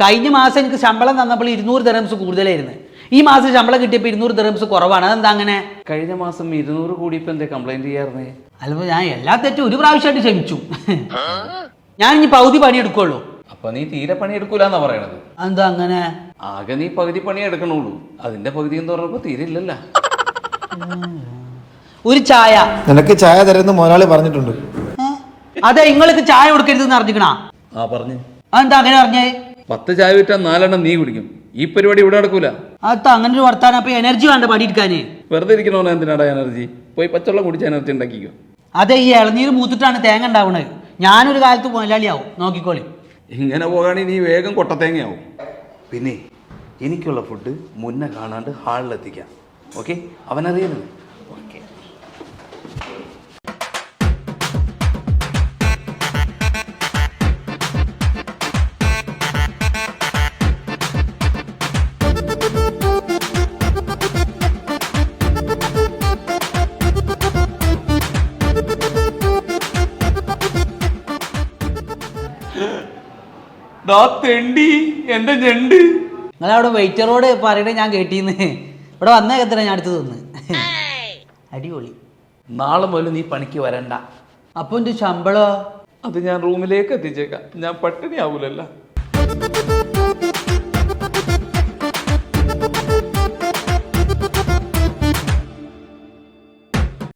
കഴിഞ്ഞ മാസം എനിക്ക് ശമ്പളം തന്നപ്പോൾ 200 ദിർഹംസ് കൂടുതലായിരുന്നു. ഈ മാസം ശമ്പളം കിട്ടിയപ്പോൾ 200 ദിർഹംസ് കുറവാണ്. അതെന്താ അങ്ങനെ? കഴിഞ്ഞ മാസം 200 കൂടിയപ്പോൾ എന്താ കംപ്ലൈന്റ് ചെയ്യാറുന്നേ? അല്ലപ്പോൾ ഞാൻ എല്ലാ തെറ്റും ഒരു പ്രാവശ്യമായിട്ട് ക്ഷമിച്ചു. ഞാൻ ഇനി പകുതി പണിയെടുക്കുള്ളൂ. അപ്പൊ നീ തീരെ പണിയെടുക്കൂലെന്നാ പറയണത്? എന്താ അങ്ങനെ? ആകെ നീ പകുതി പണി എടുക്കണുള്ളൂ. അതിന്റെ പകുതി എന്ന് പറഞ്ഞപ്പോ തീരെ ഇല്ലല്ല. ഒരു ചായ. നിനക്ക് ചായ തരുന്ന മുതലാളി പറഞ്ഞിട്ടുണ്ട്. അതെ, നിങ്ങൾക്ക് ചായ കൊടുക്കരുതെന്ന് അറിഞ്ഞിക്കണാ? ആ പറഞ്ഞു. അതെന്താ അങ്ങനെ പറഞ്ഞേ? 10 ചായ വിറ്റാൽ 4 എണ്ണം നീ കുടിക്കും. ഈ പരിപാടി ഇവിടെ നടക്കൂല. അതാ അങ്ങനെ ഒരു വർത്താനം. അപ്പൊ എനർജി വേണ്ട പണിയെടുക്കാന്. വെറുതെ ഇരിക്കണോ എന്തിനാടാ എനർജി? പോയി പച്ചവെള്ളം കുടിച്ച് എനർജി ഉണ്ടാക്കിക്കോ. അതെ, ഈ ഇളനീര് മൂത്തിട്ടാണ് തേങ്ങ ഉണ്ടാവണത്. ഞാനൊരു കാലത്ത് മുതലാളിയാവും, നോക്കിക്കോളി. ഇങ്ങനെ പോകാണെങ്കിൽ നീ വേഗം കൊട്ടത്തേങ്ങയാവും. പിന്നെ എനിക്കുള്ള ഫുഡ് മുന്നേ കാണാണ്ട് ഹാളിലെത്തിക്കാം. ഓക്കെ? അവനറിയരുത്. ഓക്കെ. തെണ്ടി എന്റെ ഞണ്ട്. നിങ്ങളവിടെ വെയിറ്ററോട് പറയണേ ഞാൻ കേട്ടീന്ന്. ഇവിടെ വന്ന എത്ര ഞാൻ അടുത്ത് തന്ന്. അടിപൊളി. നാളെ മുതൽ നീ പണിക്ക് വരണ്ട. അപ്പൊ എന്റെ ശമ്പളോ? അത് ഞാൻ റൂമിലേക്ക് എത്തിച്ചേക്കാം. ഞാൻ പട്ടിണി ആവൂലല്ല.